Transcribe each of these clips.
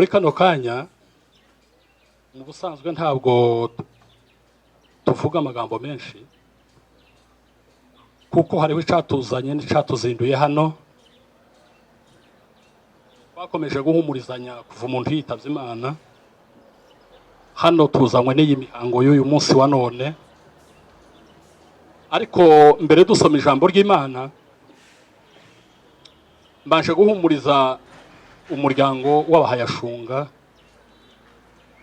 muri kano kanya mu busanzwe ntabwo tuvuga amagambo menshi kuko hariho icatuzanye n'icatuzinduye hano. Twakomeje guhumurizanya kuva umuntu yitavye Imana. Hano tuzanywe n'iyi mihango y'uyu munsi wa none, ariko mbere dusoma ijambo ry'Imana mbanje guhumuriza umuryango w'abahayashunga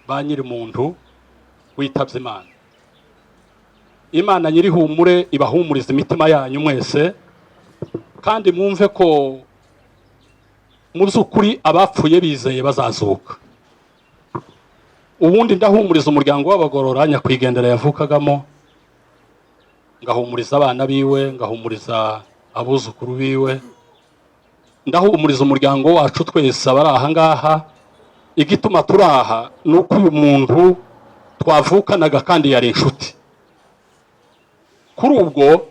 ba nyiri muntu witavye Imana. Imana nyiri humure ibahumuriza imitima yanyu mwese, kandi mwumve ko mu by'ukuri abapfuye bizeye bazazuka. Ubundi ndahumuriza umuryango w'abagorora nyakwigendera yavukagamo, ngahumuriza abana biwe, ngahumuriza abuzukuru biwe, ndahumuriza umuryango wacu twese abari aha ngaha. Igituma turaha nuko uyu muntu twavukanaga kandi yari inshuti. Kuri ubwo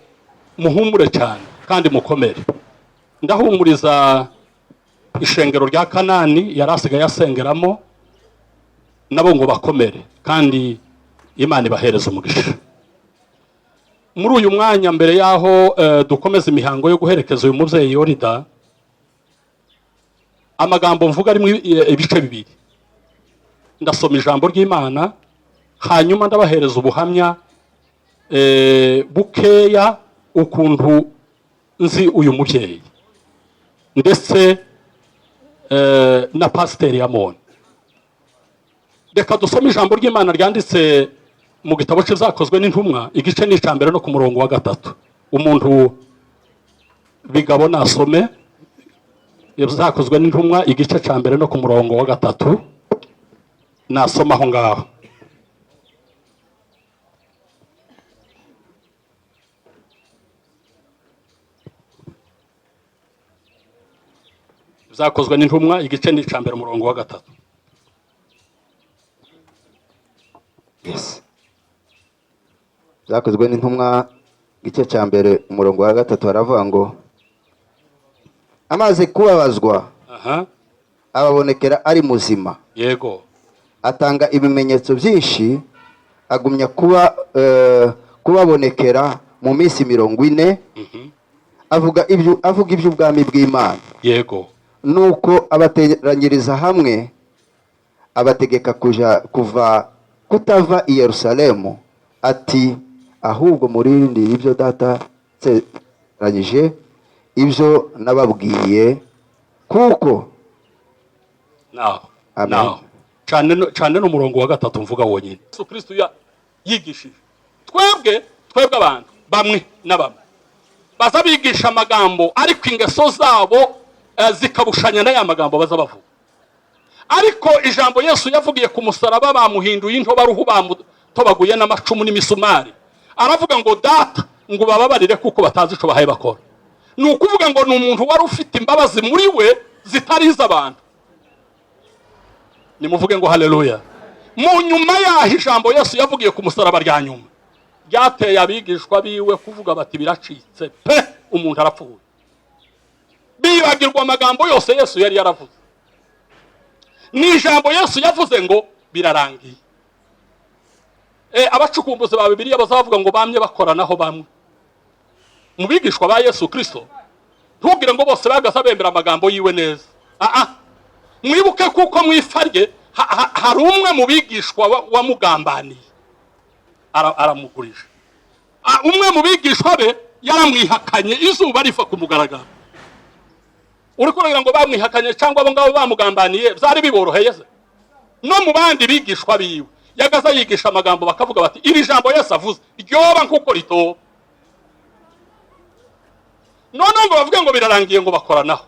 muhumure cyane kandi mukomere. Ndahumuriza ishengero rya Kanani yari asigaye asengeramo, nabo ngo bakomere kandi Imana ibahereza umugisha. Muri uyu mwanya mbere yaho dukomeza imihango yo guherekeza uyu muvyeyi Yorida, amagambo mvuga ari ibice bibiri. Ndasoma ijambo ry'Imana hanyuma ndabahereza ubuhamya bukeya ukuntu nzi uyu muvyeyi ndetse na Pasiteri Amoni. Reka dusome ijambo ry'Imana ryanditse mu gitabo cy'Ibyakozwe n'Intumwa igice n'icambere no ku murongo wa 3. Umuntu bigabo nasome Ibyakozwe n'Intumwa igice cyambere no ku murongo wa 3, nasoma aho ngaho. Ibyakozwe n'Intumwa igice n'icambere umurongo wa 3. Yes. Byakozwe n'Intumwa igice cya mbere umurongo wa 3 haravuga ngo amaze kubabazwa ababonekera ari muzima. Yego. Atanga ibimenyetso byinshi, agumya kubabonekera mu minsi 40. Avuga iby'ubwami bw'Imana. Yego. Nuko abateranyiriza hamwe abategeka kuva kutava i Yerusalemu, ati ahubwo murindire ibyo data seranyije ibyo nababwiye, kuko Amen. Cyane n'umurongo wa 3 mvuga wonyine. Yesu Kristo yigishije twebwe abantu bamwe na bamwe baza bigisha amagambo ariko ingeso zabo zikabushanya n'aya magambo baza bavuga. Ariko ijambo Yesu yavugiye ku musaraba bamuhinduye intoba ruhu bamutobaguye n'amacumu n'imisumari, aravuga ngo data ngo bababarire kuko batazi ico bahaye bakora. Ni ukuvuga ngo ni umuntu wari ufite imbabazi muri we zitariza abantu. Nimuvuge ngo haleluya. Mu nyuma yaho ijambo Yesu yavugiye ku musaraba rya nyuma ryateye abigishwa biwe kuvuga bati biracitse pe, umuntu arapfuye. Bibagirwa amagambo yose Yesu yari yaravuze. Ni ijambo Yesu yavuze ngo birarangiye. Abacukumbuzi ba Bibiliya bazavuga ngo bamye bakoranaho bamwe mu bigishwa ba Yesu Kristo. Ntugire ngo bose bagasa bemera amagambo yiwe neza. Mwibuke kuko mwifarye hari umwe mu bigishwa wamugambaniye aramugurije. Umwe mu bigishwa be yaramwihakanye izuba rifa kumugaragara. Uri kugira ngo bamwihakanye cyangwa abo ngabo bamugambaniye byari biboroheye se? No mu bandi bigishwa biwe yagaza yigisha amagambo bakavuga bati iri jambo Yesu avuze ryoba nkuko rito. None ngo bavuge ngo birarangiye ngo bakoranaho.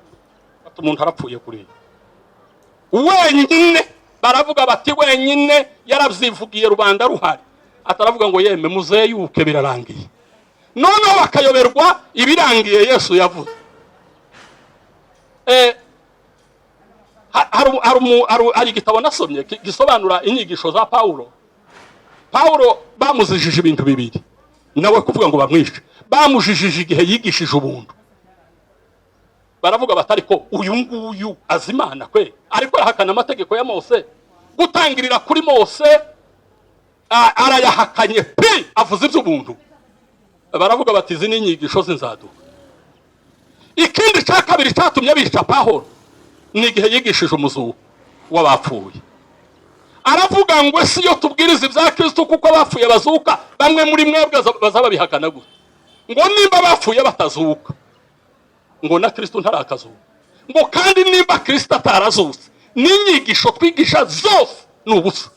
Ati umuntu arapfuye kuri wenyine, baravuga bati wenyine yaravyivugiye rubanda ruhari. Ataravuga ngo yeme muzeyuke birarangiye. None bakayoberwa ibirangiye Yesu yavuze. Hari igitabo nasomye gisobanura inyigisho za Paulo. Bamuzijije ibintu bibiri nawe kuvuga ngo bamwishe. Bamujijije igihe yigishije ubuntu. baravuga batari ko uyu nguyu azimana kwe ariko arahakana amategeko ya Mose, gutangirira kuri Mose arayahakanye pe avuze iby'ubuntu. Baravuga bati izi n'inyigisho z'inzaduka. Ikindi cya kabiri cyatumye bica Pawulo ni igihe yigishije umuzuko w'abapfuye. Aravuga ngo si yo tubwiriza ibya Kristo kuko abapfuye bazuka, bamwe muri mwebwe bazaba bihakana gute? Ngo nimba abapfuye batazuka, ngo na Kristo ntarakazuka. Ngo kandi nimba Kristo atarazutse, n'inyigisho twigisha zose ni ubusa.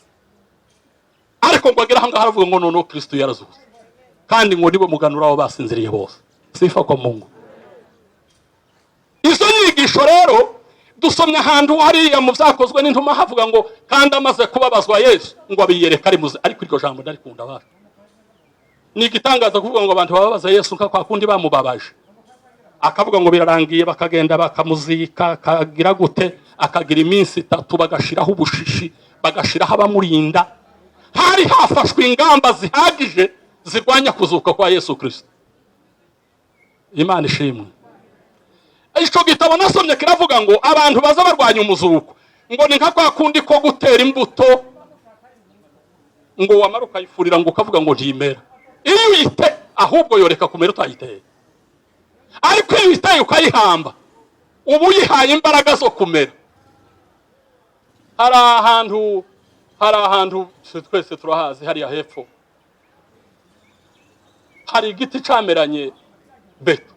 Ariko ngo agera ahangaha aravuga ngo noneho Kristo yarazutse, kandi ngo nibo muganura abo basinziriye bose. Sifa kwa Mungu. Izo nyigisho rero dusomye ahantu hariya mu byakozwe n'intumwa havuga ngo kandi amaze kubabazwa Yesu ngo abiyereka ari muze. Ariko iryo jambo ndarikunda baje, ni igitangaza kuvuga ngo abantu bababaza Yesu nka kwa kundi bamubabaje, akavuga ngo birarangiye, bakagenda bakamuzika, akagira gute, akagira iminsi 3 bagashiraho ubushishi, bagashiraho abamurinda. Hari hafashwe ingamba zihagije zirwanya kuzuka kwa Yesu Kristo. Imana ishimwe. Ico gitabo nasomye kiravuga ngo abantu baza barwanya umuzuko ngo ni nka kwa kundi ko gutera imbuto ngo wamaruka yifurira ngo ukavuga ngo ntimera. Iyo uyite ahubwo yoreka kumera utayiteye. Ariko iyo uyiteye ukayihamba ubu yihaye imbaraga zo kumera. Hari ahantu twese turahazi hariya hepfo, hari igiti cameranye beto.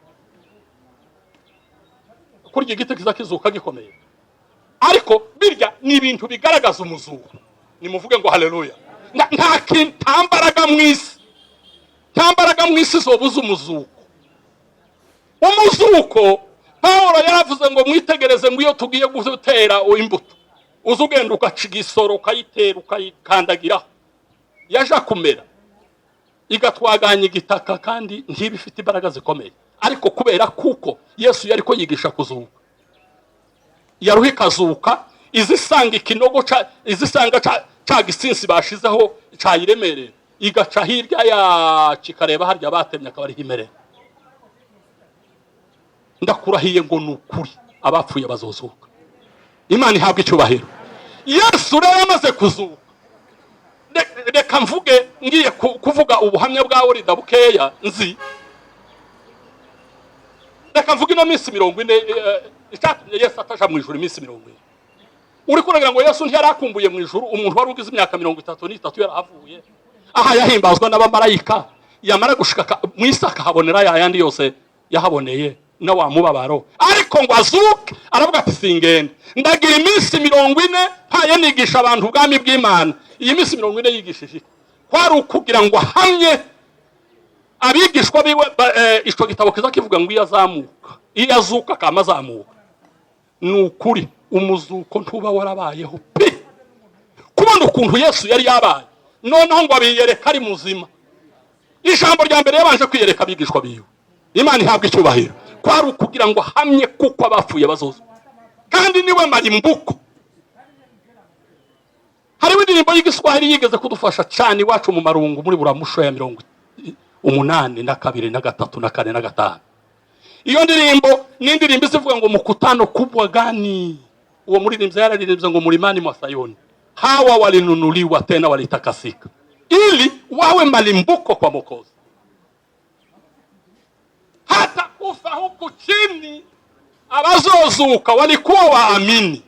Kurya igiti kizakizuka gikomeye, ariko birya ni ibintu bigaragaza umuzuko. Nimuvuge ngo haleluya. Nta kintambaraga mwisi, tambaraga mwisi zobuza umuzuko. Umuzuko Pawulo yaravuze ngo mwitegereze ngo iyo tugiye gutera imbuto uzugenda ukacigisoro ukayitera ukayikandagira yaja kumera igatwaganya igitaka kandi ntibifite imbaraga zikomeye. Ariko kubera kuko Yesu yariko yigisha kuzuka, yaruhi kazuka, izisanga ikinogo izisanga ca gisinsi bashizeho cayiremerera, igaca hirya ya kikareba harya batemye akabari himerera. Ndakurahiye ngo nukuri abapfuye bazozuka. Imana ihabwe icyubahiro. Yesu rero amaze kuzuka, reka mvuge ngiye kuvuga ubuhamya bwawe ridabukeya nzi. Reka mvuge ino minsi 40 icyatumye Yesu ataja mu ijuru iminsi 40. Uri kurenga ngo Yesu ntiyarakumbuye mu ijuru umuntu wari ugize imyaka 33 yarahavuye. Aha yahimbazwa n'abamarayika, yamara gushika mu Isaka habonera yandi yose yahaboneye na wa mubabaro. Ariko ngo azuke aravuga ati singende, ndagira iminsi 40 paye nigisha abantu ubwami bw'Imana. Iyi minsi 40 yigishije kwari ukugira ngo hamye abigishwa biwe. Ico gitabo kiza kivuga ngo iyo azuka kamazamuka. Nukuri umuzuko ntuba warabayeho pe, kubona ukuntu Yesu yari yabaye noneho ngo abiyereka ari muzima. Ijambo rya mbere yabanje kwiyereka abigishwa biwe. Imana ihabwe icyubahiro. Kwari ukugira ngo hamye kuko abapfuye bazoza, kandi niwe marimbuko. Hari indirimbo y'igiswahili yigeze kudufasha cyane iwacu mu marungu muri buramusho ya 82 na 2 na 3 na 4 na 5. Iyo ndirimbo ni indirimbo ivuga ngo mukutano kubwa gani. Uwo muririmbyi yararirimbye ngo mulimani mwa Sayoni hawa walinunuliwa tena walitakasika ili wawe malimbuko kwa Mwokozi. Hata kufa huku chini abazozuka walikuwa waamini,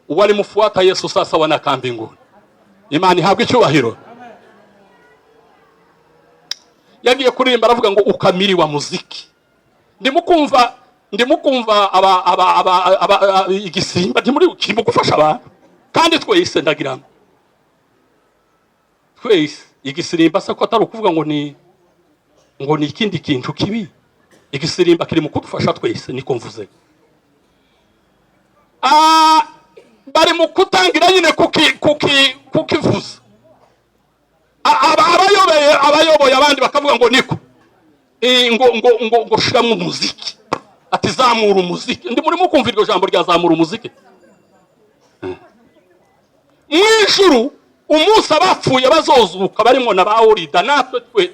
walimfuata Yesu, sasa wanakaa mbinguni. Imani ihabwe icyubahiro. Yagiye kuririmba aravuga ngo ukamiri wa muziki. Ndimukumva igisimba ndimuri kirimo gufasha abantu, kandi twese ndagira ngo twese igisirimba se ko atari ukuvuga ngo ni ikindi kintu kibi. Igisirimba kiri mu kudufasha twese, niko mvuze. Bari mu kutangira nyine kukivuza. Abayoboye abandi bakavuga ngo niko ngo shiramo umuziki, ati zamura umuziki. Ndi muri mukumva iryo jambo rya zamura umuziki. Mw'ijuru umunsi abapfuye bazozuka barimo na baurida natwe twe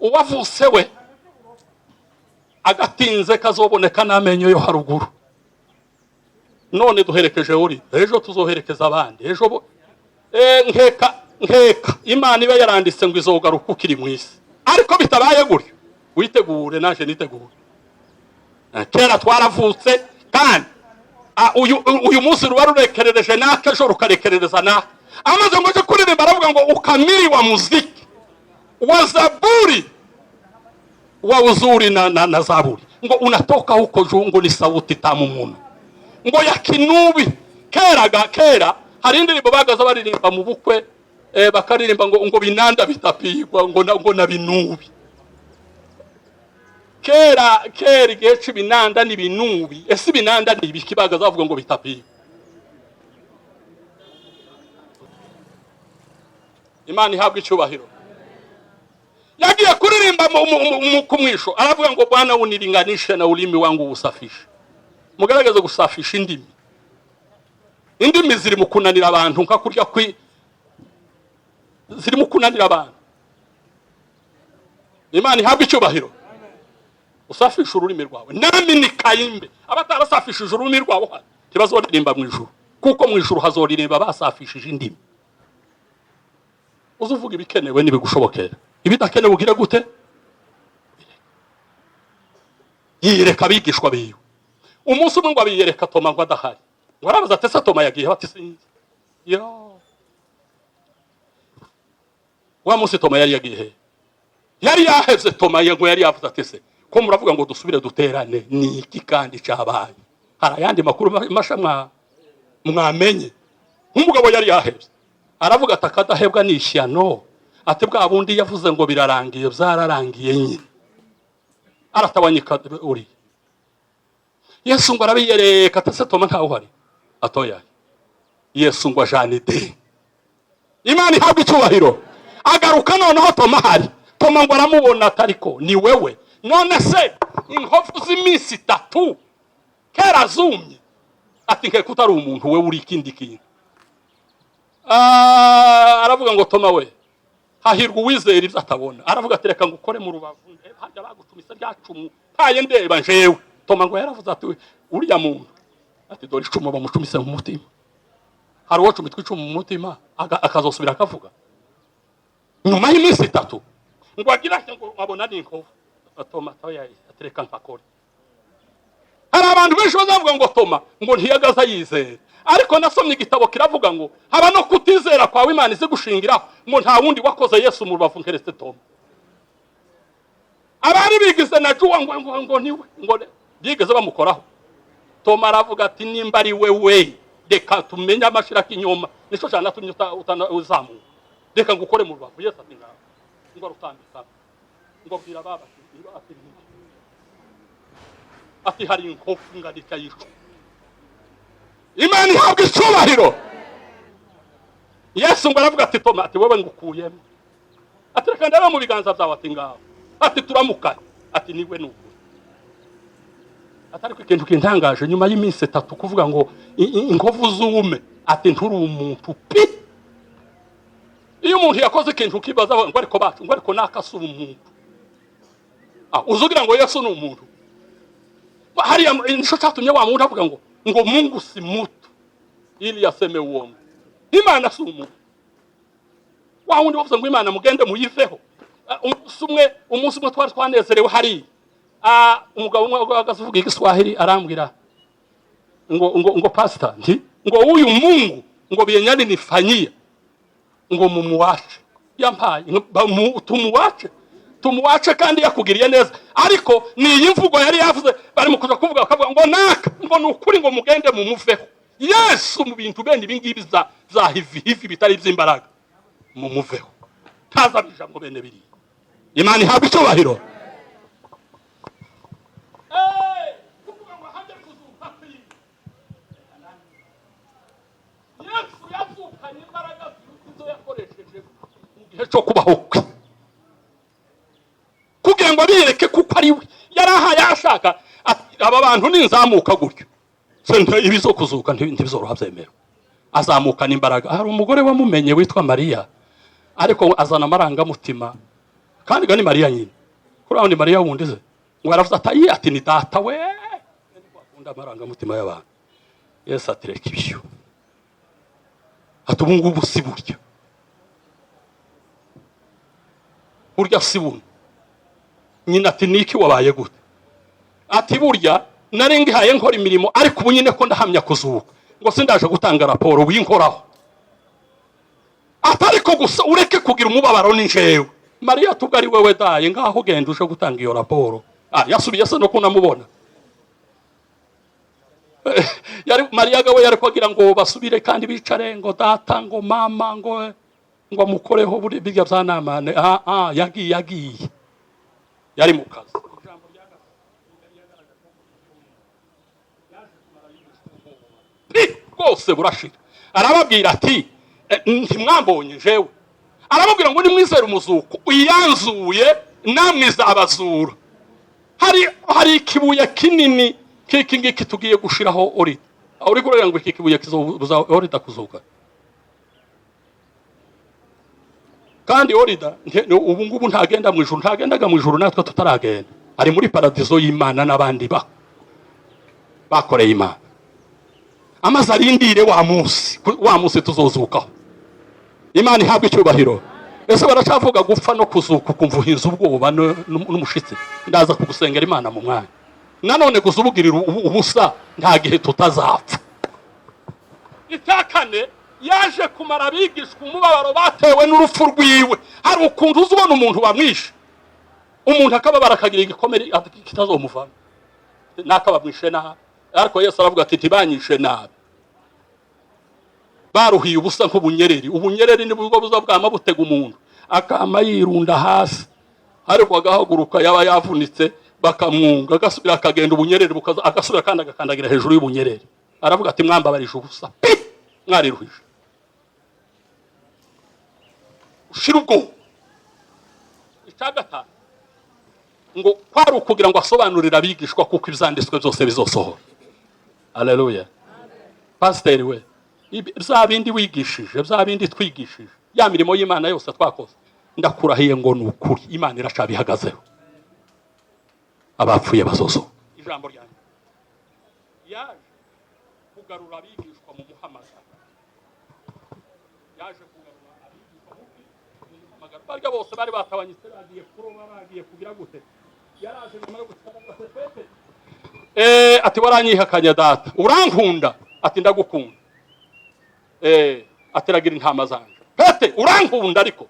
uwavuse we agatinze kazoboneka n'amenyo yo haruguru. None duherekeje uri, ejo tuzoherekeza abandi. Ejo nkeka Imana iba yaranditse ngo izogaruka ukiri mu isi, ariko bitabaye gutyo witegure, naje nitegure. Kera twaravutse kandi uyu munsi ruba rurekerereje naka, ejo rukarekerereza naka. Amaze ngo je kuririmba aravuga ngo ukamiri wa muziki wa zaburi wa uzuri na zaburi, ngo unatoka huko juu, ngo ni sauti tamu muna, ngo ya kinubi. Kera hari indirimbo bagaza baririmba mu bukwe, bakaririmba ngo binanda bitapigwa, ngo na binubi. Kera igihe c'ibinanda ni binubi, ese ibinanda ni ibiki bagaza bavuga ngo bitapigwa? Imana ihabwa icyubahiro. Yagiye kuririmba kumwisho, aravuga ngo Bwana unilinganishe na ulimi wangu usafishe. Mugaragaze gusafisha indimi. Indimi ziri mu kunanira abantu, nka kurya ziri mu kunanira abantu. Imana ihabwa icyubahiro. Usafisha ururimi rwawe. Nami ni Kayimbe, abatarasafishije ururimi rwawe ntibazoririmba mu ijuru, kuko mu ijuru hazoririmba basafishije indimi. Uzuvuga ibikenewe n'ibigushobokera, ibidakenewe ugira gute? Yireka abigishwa biwe. Umunsi umwe ngo abiyereka Toma ngo adahari. Ngo arabaza ati se Toma yagiye? Bati sinzi. Wa munsi Toma yari yagiye? Yari yaheze Toma, ngo yari yavuze ati se ko muravuga ngo dusubire duterane, ni iki kandi cyabaye? Hari ayandi makuru masha mwamenye? Umugabo yari yaheze aravuga ati akadahebwa ni ishyano, ati bwa bundi yavuze ngo birarangiye, byararangiye nyine. Aratabanyika uri. Yesu ngo arabiyereka ati se Toma ntawe uhari? Atoya. Yesu ngo ajanide. Imana ihabwa icyubahiro. Agaruka noneho Toma hari. Toma ngo aramubona atariko ni wewe. None se inkovu z'iminsi 3 kera zumye, ati nke kutari umuntu we uri ikindi kintu. Aravuga ngo Toma we, hahirwa uwizera ibyo atabona. Aravuga ati reka ngukore mu rubavu, hajya bagutumisa ryacumu paye ndeba njewe. Toma ngo yaravuze ati uriya muntu, ati dore icumu bamucumise mu mutima. Hari uwo cumitwa icumu mu mutima akazosubira akavuga nyuma y'iminsi 3 ngo agira ngo abona ni inkovu. Toma toya atereka nkakore. Hari abantu benshi bazavuga ngo Toma ngo ntiyagaza yizera, ariko nasomye igitabo kiravuga ngo haba no kutizera kwawe Imana ize gushingiraho, ngo nta wundi wakoze Yesu mu rubavu nkeretse Toma. Abari bigize na Juwa ngo niwe, ngo bigeze bamukoraho. Toma aravuga ati nimba ari wewe, reka tumenye amashira kinyoma, nico cyana tumye uzamuka, reka ngukore mu rubavu. Yesu ati ngaho ngo rutambika, ngo bwira baba ati hari inkovu ngadika yisho. Imana ihabwa icyubahiro. Yesu ngo aravuga ati Toma, ati wewe ngukuyemo, ati reka ndabe mu biganza byawe, ati ngaho, ati turamukanye, ati niwe nuko. Atari ikintu kintangaje nyuma y'iminsi 3 kuvuga ngo inkovu zume, ati nturi umuntu pi. Iyo umuntu yakoze ikintu kibaza ngo ariko bacu, ngo ariko nakasura umuntu, uzugira ngo Yesu ni umuntu. Hari nisho cyatumye wa muntu avuga ngo Mungu si mutu ili yaseme uongo. Imana si umuntu. Wa wundi wavuze ngo Imana mugende muyiveho. Umunsi umwe twari twanezerewe hari umugabo umwe agavuga igiswahili arambwira ngo pastor nti ngo uyu Mungu ngo byenyani nifanyia ngo mumuwache. Yampaye tumuwache kandi yakugiriye neza, ariko ni imvugo yari yavuze bari mukuja kuvuga akavuga ngo naka ngo nukuri ngo mugende mumuveho. Yesu mu bintu bene ibingibi za hivi bitari by'imbaraga mumuveho, taza bijambo bene biri. Imana ihabwa icyubahiro. Kuvuga ngo hanje kuzuka kwi Yesu yazukanye imbaraga zo yakoresheje mu gihe cyo kubaho kwe, kugira ngo bireke kuko ari we yarahaye ashaka aba bantu ninzamuka gutyo sente ibizo kuzuka ntibizoroha byemera. Azamukana imbaraga. Hari umugore wamumenye witwa Mariya, ariko azana amaranga mutima kandi gani Mariya nyine kuri aho ni Mariya wundi ze ngo aravuze ati ati ni data we akunda amarangamutima y'abantu. Yesu ati reka ibyo, ati ubu ngubu si burya si buno. Nyina ati niki wabaye gute? Ati burya nari ngihaye nkora imirimo, ariko ubu nyine ko ndahamya kuzuka ngo sindaje gutanga raporo winkoraho. Atariko gusa ureke kugira umubabaro n'injewe. Mariya tugari wewe daye ngaho genda uje gutanga iyo raporo. Yasubiye se no kunamubona. Mariya gawe yari kwagira ngo basubire kandi bicare ngo data ngo mama ngo amukoreho birya byanamane. Yagiye yari mu kazi. Rwose burashira arababwira ati ntimwambonye jewe. Arababwira ngo nimwizere umuzuko uyanzuye namwe izabazura. Hari ikibuye kinini kiki ngiki tugiye gushiraho Orida. Uri kurera ngo iki kibuye kizobuza Orida kuzuka. Kandi Orida ubu ngubu ntagenda mu ijuru, ntagendaga mu ijuru natwe tutaragenda. Ari muri paradizo y'Imana n'abandi bakoreye Imana. Amaze arindire wa munsi tuzozukaho. Imana ihabwe icyubahiro. Ese baracavuga gupfa no kuzuka ukumva uhinze ubwoba n'umushitsi. Ndaza kugusengera Imana mu mwanya. Nanone guzubugirira ubusa nta gihe tutazapfa. Itakane yaje kumara abigishwa umubabaro batewe n'urupfu rwiwe. Hari ukuntu uzubona umuntu bamwishe, umuntu akababara akagira igikomere kitazomuvana nakabamwishe nabi. Ariko Yesu aravuga ati tibanyishe nabi, baruhiye ubusa nk'ubunyereri. Ubunyereri ni bwo buza bwama butega umuntu akama yirunda hasi, ariko agahaguruka yaba yavunitse bakamwunga agasubira akagenda ubunyereri agasubira kandi agakandagira hejuru y'ubunyereri. Aravuga ati mwambabarije ubusa mwariruhije ushira ubwo. Icagata ngo kwari ukugira ngo asobanurira abigishwa kuko ibyanditswe byose bizosohora. Haleluya. Pasiteri we, bya bindi wigishije, bya bindi twigishije, ya mirimo y'Imana yose twakoze, ndakurahiye ngo ni ukuri Imana iracabihagazeho. Abapfuye bazozo. Ijambo ryanjye yaje kugarura abigishwa mu muhamagaro. Yaje kugarura abigishwa mu muhamagaro. Barya bose bari batabanyitse bagiye kuroba, bagiye kugira gute. Yaraje nyuma yo gutanga Petero. Ati waranyihakanya data, urankunda? Ati ndagukunda. Ati ragira intama zanje. Petero urankunda? Ariko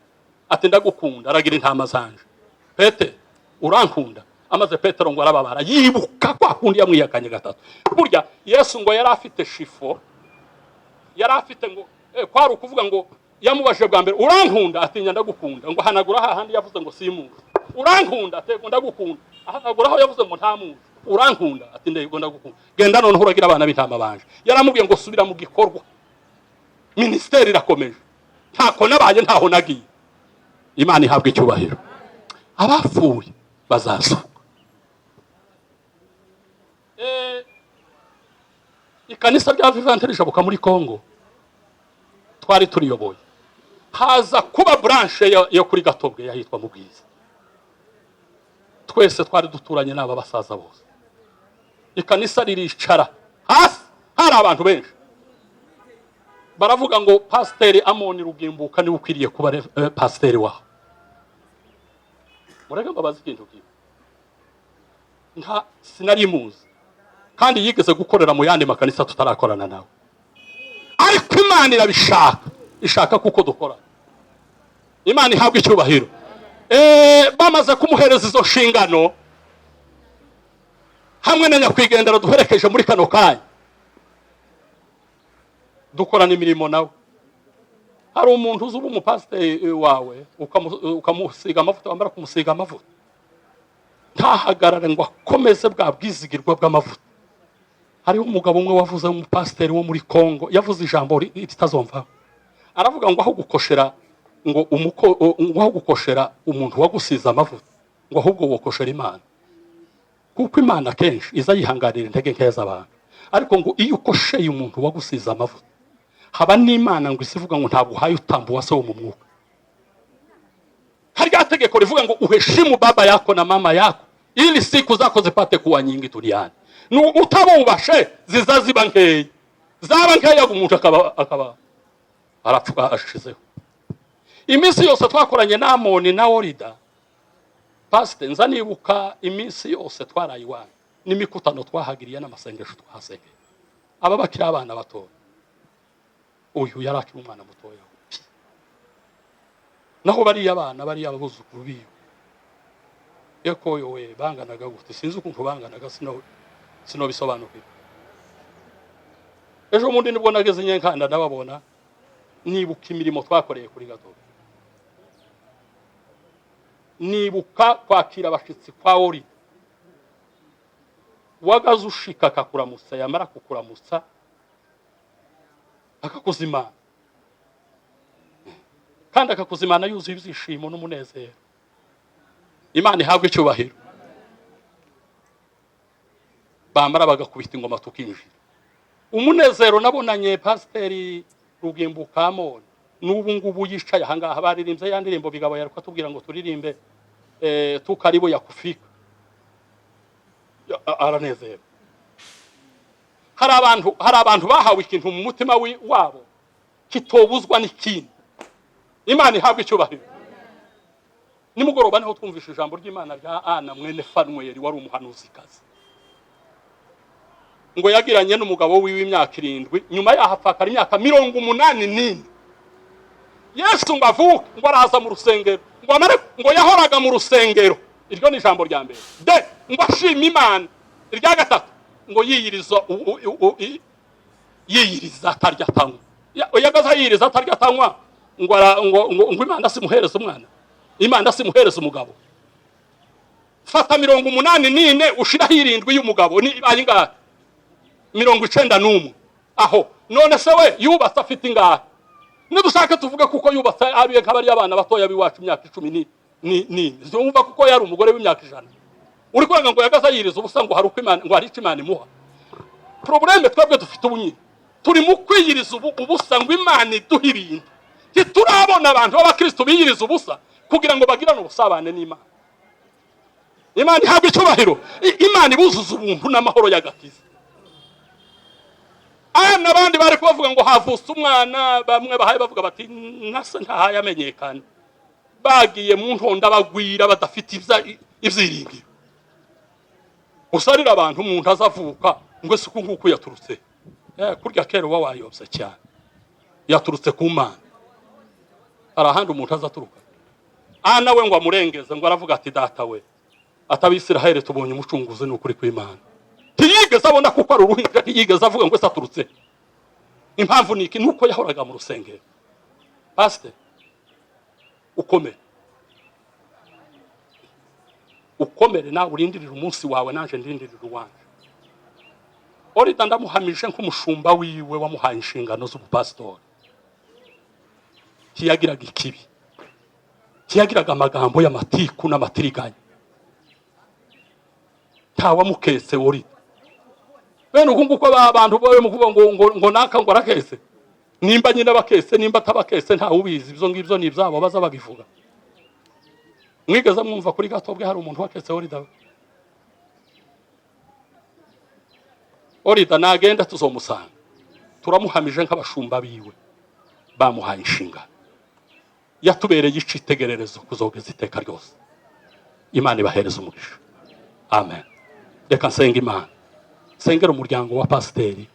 ati ndagukunda, ragira intama zanje. Petero urankunda? Amaze Petero ngo arababara yibuka kwa kundi yamwihakanye gatatu. Burya Yesu ngo yari afite shifo, yari afite ngo kwari ukuvuga ngo yamubaje bwa mbere urankunda? Ati ndagukunda. Ngo hanagura hahandi yavuze ngo simuzi. Urankunda? Ati ndagukunda. Hanagura aho yavuze ngo ntamuzi. Urankunda? Ati ndagukunda. Genda none uragira abana b'intama banje. Yaramubwiye ngo subira mu gikorwa, ministeri irakomeje, ntako nabaye ntaho nagiye. Imana ihabwe icyubahiro. Abapfuye bazazuka. Ikanisa rya Vivante rishabuka muri Kongo twari turiyoboye, haza kuba branche yo kuri Gatobwe yahitwa mu Bwiza. Twese twari duturanye n'aba basaza bose. Ikanisa riricara hasi, hari abantu benshi baravuga ngo Pasiteri Amoni Rugimbuka ni ukwiriye kuba pasiteri waho. Murega mbabazi ikintu kibi, nta sinari muzi kandi yigeze gukorera mu yandi makanisa tutarakorana nawe, ariko Imana irabishaka, ishaka kuko dukora. Imana ihabwe icyubahiro. Bamaze kumuhereza izo nshingano hamwe na nyakwigendera duherekeje muri kano kanya, dukorana imirimo nawe. Hari umuntu uzuba umupasiteri wawe ukamusiga amavuta, wamara kumusiga amavuta ntahagarare ngo akomeze bwa bwizigirwa bw'amavuta. Hariho umugabo umwe wavuze, umupasiteri wo muri Kongo, yavuze ijambo ritazomva. Aravuga ngo aho gukoshera ngo aho gukoshera umuntu wagusiza amavuta, ngo ahubwo wokoshera Imana, kuko Imana kenshi iza yihanganira intege nke z'abantu. Ariko ngo iyo ukosheye umuntu wagusiza amavuta, haba n'Imana ngo isivuga ngo ntabwo uhaye utambu wase wo mu mwuka. Hari gategeko rivuga ngo uheshimu baba yako na mama yako ili siku zako zipate kuwa nyingi duniani. Utabubashe ziza ziba nkeya, zaba nkeya umuntu akaba arapfuka ashizeho. Iminsi yose twakoranye na Amoni na Orida, pasite nza nibuka iminsi yose twarayiwana n'imikutano twahagiriye n'amasengesho twahasengeye. Aba bakiri abana bato, uyu yarakiri umwana mutoya, naho bari abana bari abuzukuru biwe eko yowe banganaga gute sinzi ukuntu banganaga sino bisobanukira. Ejo mundi nibwo nageze Nyenkanda ndababona nibuka imirimo twakoreye kuri gato, nibuka kwakira abashitsi kwa Ori, wagaze ushika akakuramutsa, yamara kukuramutsa akakuzimana, kandi akakuzimana yuzuye ibyishimo n'umunezero. Imana ihabwe icyubahiro. Bamara bagakubita ingoma tukinjira. Umunezero nabonanye Pasiteri Rugimbuka Amoni n'ubu ngubu yicaye ahangaha baririmbye ya ndirimbo bigabo yaruka tubwira ngo turirimbe tukaribo yakufika. Aranezero. Hari abantu bahawe ikintu mu mutima wabo kitobuzwa n'ikindi. Imana ihabwe icyubahiro. Nimugoroba niho twumvisha ijambo ry'Imana rya Ana mwene Fanueli wari umuhanuzikazi, ngo yagiranye n'umugabo wiwe imyaka 7, nyuma yahapfakara imyaka 84. Yesu ngo avuke, ngo araza mu rusengero, ngo yahoraga mu rusengero. Iryo ni ijambo rya mbere. Ngo ashima Imana. Irya gatatu ngo yiyiriza atarya atanywa. Yagaza yiyiriza atarya atanywa, ngo Imana simuhereza umwana, Imana simuhereza umugabo. Fata 84 ushiraho 7 y'umugabo ni ibaye ngaha 91. Aho none se we yubatse afite ingahe? Nidushaka tuvuge kuko yubatse abiye nk'abari abana batoya biwacu imyaka 10 ni zumva kuko yari umugore w'imyaka 100. Uri kwanga ngo yagaza yiriza ubusa ngo hari uko Imana, ngo hari icyo Imana imuha. Probleme twebwe dufite ubunyi, turi mu kwiyiriza ubusa ngo Imana iduha ibintu. Turabona abantu b'abakristo biyiriza ubusa kugira ngo bagirane ubusabane n'Imana. Imana ihabwe icyubahiro. Imana ibuzuza ubuntu n'amahoro y'agakiza. N'abandi bari kuvuga ngo havuse umwana, bamwe bahaye bavuga bati nase ntahaye amenyekana, bagiye mu ntonda bagwira badafite ivyiringiro. Usarira abantu umuntu azavuka ngo isuku nguko yaturutse, kurya kero wayobse cyane, yaturutse ku Mana. Arahandi umuntu azaturuka nawe ngo amurengeze, ngo aravuga ati data we atabisiraheli tubonye umucunguzi n'ukuri kw'Imana. Ntiyigeze abona kuko ari uruhinja, ntiyigeze avuga ngo aturutse. Impamvu niki nuko yahoraga mu rusengero. Pastor ukomere nawe urindirira umunsi wawe, nanje ndindirira uwanje. Orida ndamuhamije nk'umushumba wiwe wamuhaye inshingano z'ubupastori. Kiyagiraga ikibi, kiyagiraga amagambo y'amatiku n'amatiriganya. Tawa mukese Orida. Bene ukunguko abantu bawe mu kuvuga ngo naka ngo arakese. Nimba nyine bakese, nimba tabakese nta ubizi, ibyo ngibyo ni ibyabo baza babivuga. Mwigeze mwumva kuri Gatobwe hari umuntu wakese Orida? Orida nagenda tuzomusanga, turamuhamije nk'abashumba biwe bamuhaye inshinga, yatubereye icitegererezo kuzogeza iteka ryose. Imana ibahereza umugisha. Amen. Reka nsenga Imana, sengera umuryango wa Pasiteri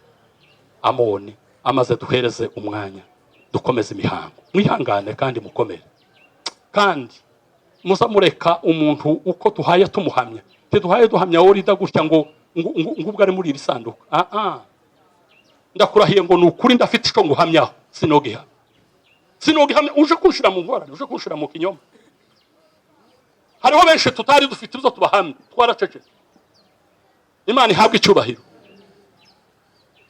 Amoni, amaze duhereze umwanya dukomeze imihango. Mwihangane kandi mukomere, kandi muzamureka umuntu uko tuhaye tumuhamya. Duhaye duhamya Orida gutya ngo ubwo ari muri iri sanduku. Ndakurahiye ngo nukuri ndafite icyo nguhamyaho, sinogiha uje kunshira mu ngorane, uje kunshira mu kinyoma. Hariho benshi tutari dufite ibyo tubahamya, twaracece. Imana ihabwe icyubahiro.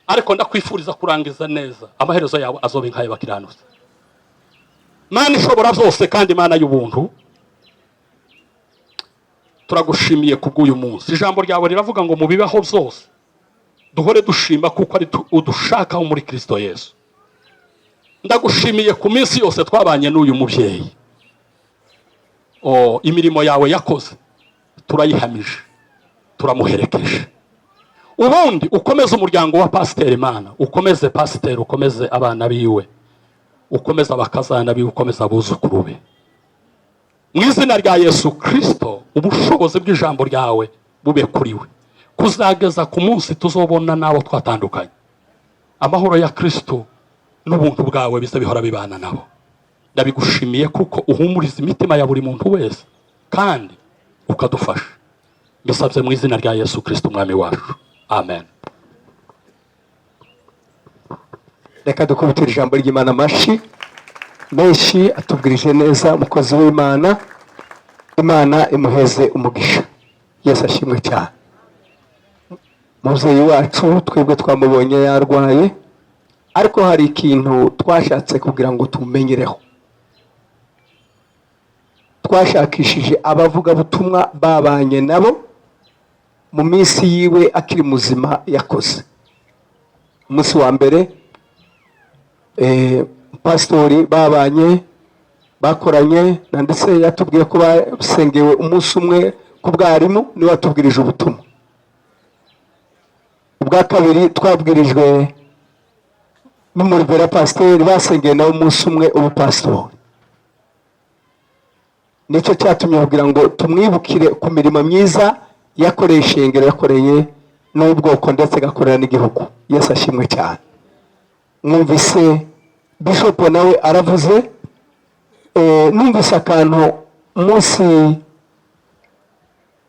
Ariko ndakwifuriza kurangiza neza, amaherezo yawe azobe nkaye bakiranutse. Mana ishobora byose kandi Imana y'ubuntu, turagushimiye kubw'uyu munsi. Ijambo ryawe riravuga ngo mu bibaho byose duhore dushima kuko ari udushakaho muri Kristo Yesu. Ndagushimiye ku minsi yose twabanye n'uyu mubyeyi. Imirimo yawe yakoze turayihamije turamuherekeje. Ubundi ukomeze umuryango wa Pasiteri Mana, ukomeze pasiteri, ukomeze abana biwe, ukomeze abakazana biwe, ukomeze abuzukuru be, mu izina rya Yesu Kristo. Ubushobozi bw'ijambo ryawe bube kuri we, kuzageza ku munsi tuzobona n'abo twatandukanye. Amahoro ya Kristo n'ubuntu bwawe bize bihora bibana nabo. Ndabigushimiye kuko uhumuriza imitima ya buri muntu wese kandi ukadufasha. Mbisabye mu izina rya Yesu Kristo umwami wacu, amen. Reka dukubitire ijambo ry'Imana amashyi menshi. Atubwirije neza umukozi w'Imana, Imana imuheze umugisha. Yesu ashimwe cyane. Mubyeyi wacu twebwe twamubonye yarwaye, ariko hari ikintu twashatse kugira ngo tumenyereho. Twashakishije abavugabutumwa babanye nabo mu minsi yiwe akiri muzima yakoze. Umunsi wa mbere pastori babanye bakoranye, ndetse yatubwiye ko basengewe umunsi umwe ku bwarimu niwe watubwirije ubutumwa. Ubwa kabiri twabwirijwe n'umurivera pasiteri, basengeye nawe umunsi umwe ubupasitori. Nicyo cyatumye kugira ngo tumwibukire ku mirimo myiza yakoreye ishengero, yakoreye n'ubwoko ndetse agakorera n'igihugu. Yesu ashimwe cyane. Mwumvise Bishop nawe aravuze, numvise akantu umunsi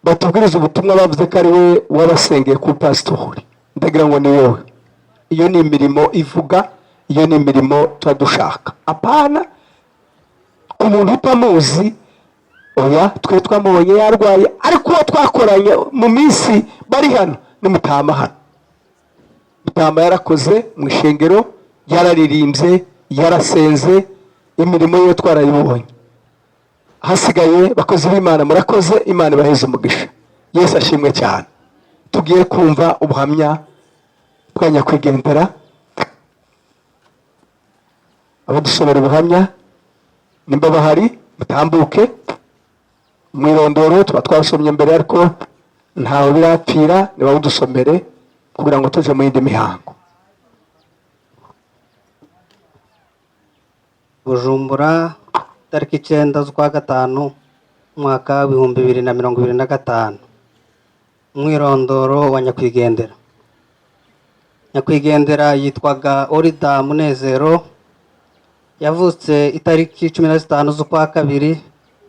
batubwiriza ubutumwa bavuze ko ari we wabasengeye ku pasitori. Ndagira ngo ni wowe. Iyo ni imirimo ivuga, iyo ni imirimo tuba dushaka. Apana ku muntu utamuzi, oya twe twamubonye yarwaye, ariko uwo twakoranye mu minsi bari hano ni Mutama hano. Mutama yarakoze mu ishengero, yararirimbye, yarasenze, imirimo ye twarayibonye. Hasigaye bakozi b'Imana murakoze, Imana ibaheze umugisha. Yesu ashimwe cyane. Tugiye kumva ubuhamya bwa nyakwigendera. Abadusomera ubuhamya nimba bahari mutambuke. Mwirondoro tuba twasomye mbere, ariko ntawe birapfira, niba udusomere kugira ngo tuje mu yindi mihango. Bujumbura, tariki 9 z'ukwa gatanu umwaka w'ibihumbi 2025. Umwirondoro wa nyakwigendera. Nyakwigendera yitwaga Orida Munezero. Yavutse itariki 15 z'ukwa kabiri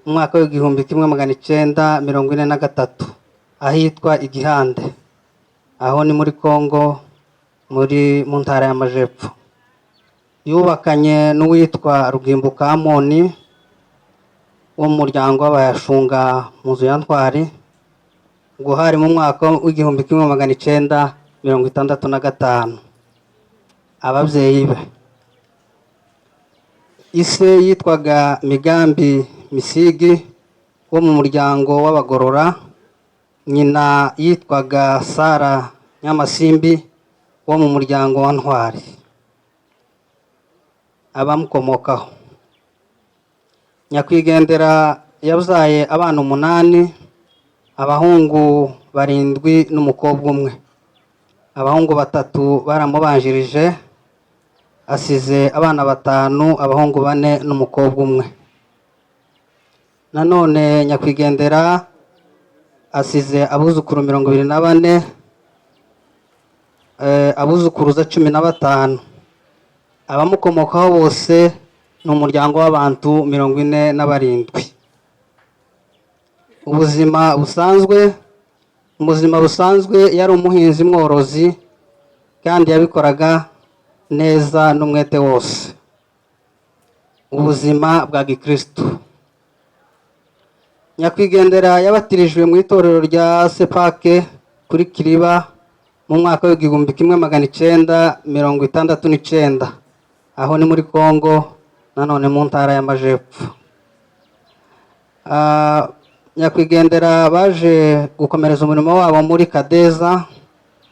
umwaka w'igihumbi 1943 ahitwa Igihande, aho ni muri Kongo, mu ntara y'Amajepfo. Yubakanye n'uwitwa Rugimbuka Amoni wo mu muryango w'Abayashunga mu nzu ya Ntwari, ngo hari mu mwaka w'igihumbi 1965. Ababyeyi be, ise yitwaga Migambi Misigi wo mu muryango w'Abagorora, nyina yitwaga Sara Nyamasimbi wo mu muryango wa Ntwari. Abamukomokaho, nyakwigendera yabyaye abana 8, abahungu 7 n'umukobwa umwe. Abahungu 3 baramubanjirije, asize abana 5, abahungu 4 n'umukobwa umwe. Nanone nyakwigendera asize abuzukuru 24, abuzukuruza 15. Abamukomokaho bose ni umuryango w'abantu 47. Ubuzima busanzwe yari umuhinzi mworozi, kandi yabikoraga neza n'umwete wose. Ubuzima bwa Gikristo. Nyakwigendera yabatirijwe mu itorero rya Sepake kuri Kiriba mu mwaka w'igihumbi 1969, aho ni muri Kongo, nanone mu ntara y'Amajepfo. Nyakwigendera baje gukomereza umurimo wabo muri Kadeza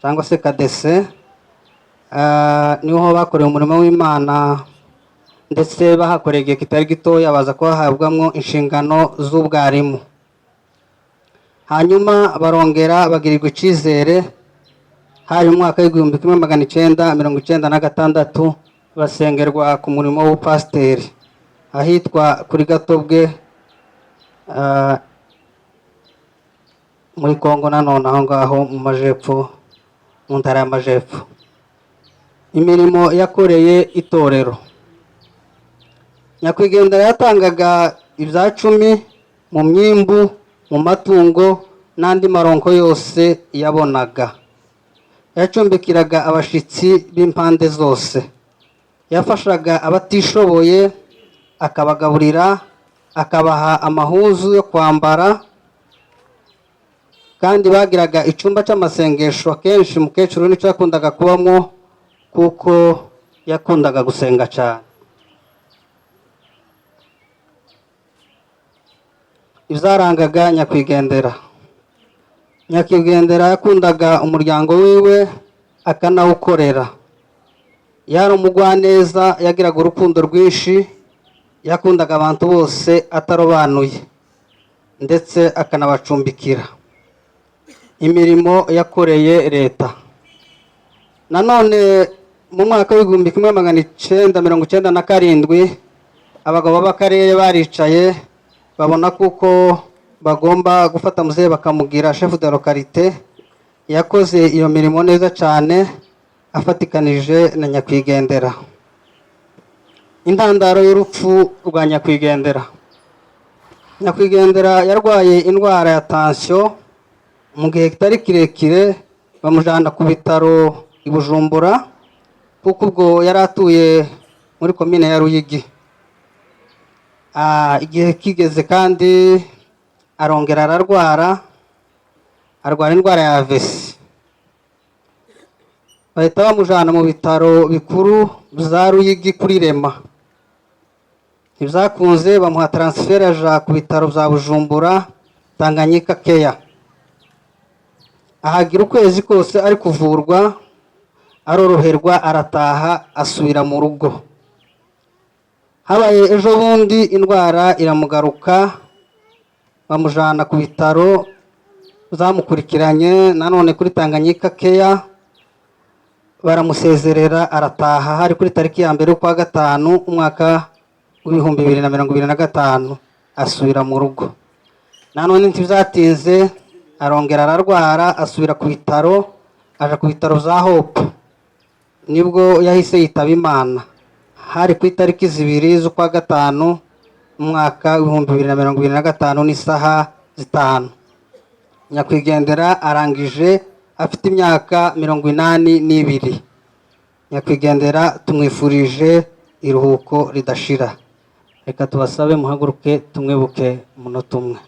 cyangwa se Kadese. Niho bakoreye umurimo w'Imana, ndetse bahakoreye igihe kitari gitoya baza kuhahabwamo inshingano z'ubwarimu. hanyuma barongera bagirirwa icyizere hari mu mwaka w'igihumbi kimwe magana icyenda mirongo icyenda na gatandatu basengerwa ku murimo w'ubupasiteri ahitwa kuri Gatobwe muri Kongo nanone aho ngaho mu majepfo mu ntara y'amajepfo. Imirimo yakoreye itorero, nyakwigendera yatangaga ibya 10 mu myimbu, mu matungo n'andi maronko yose yabonaga. Yacumbikiraga abashitsi b'impande zose, yafashaga abatishoboye akabagaburira, akabaha amahuzu yo kwambara, kandi bagiraga icyumba cy'amasengesho. Akenshi mukecuru nicyo yakundaga kubamo kuko yakundaga gusenga cyane. Ibyarangaga nyakwigendera, nyakwigendera yakundaga umuryango wiwe akanawukorera. Yari umugwaneza, yagiraga urukundo rwinshi, yakundaga abantu bose atarobanuye ndetse akanabacumbikira. Imirimo yakoreye leta, nanone mu mwaka w'igihumbi kimwe magana icyenda mirongo icyenda na karindwi abagabo b'akarere baricaye babona kuko bagomba gufata muzehe bakamugira chef de localité. Yakoze iyo mirimo neza cyane afatikanije na nyakwigendera. Intandaro y'urupfu rwa nyakwigendera, nyakwigendera yarwaye indwara ya tension mu gihe kitari kirekire, bamujana ku bitaro i Bujumbura kuko ubwo yari atuye muri komine ya Ruyigi. Igihe kigeze kandi arongera ararwara indwara ya AVC. Bahita bamujana mu bitaro bikuru bya Ruyigi kuri Rema. Ntibyakunze, bamuha transfer aja ku bitaro bya Bujumbura Tanganyika Care. Ahagira ukwezi kose ari kuvurwa, aroroherwa, arataha asubira mu rugo. Habaye ejo bundi indwara iramugaruka, bamujana ku bitaro zamukurikiranye nanone kuri Tanganyika Care, baramusezerera arataha. Hari kuri tariki ya 1 kwa gatanu umwaka w'ibihumbi 2025 asubira mu rugo. Nanone ntibyatinze arongera ararwara, asubira ku bitaro, aja ku bitaro za Hope, nibwo yahise yitaba Imana. Hari ku itariki 2 z'ukwa gatanu umwaka w'ibihumbi 2025 n'isaha 5. Nyakwigendera arangije afite imyaka 82. Nyakwigendera tumwifurije iruhuko ridashira. Reka tubasabe muhaguruke tumwibuke umunota umwe.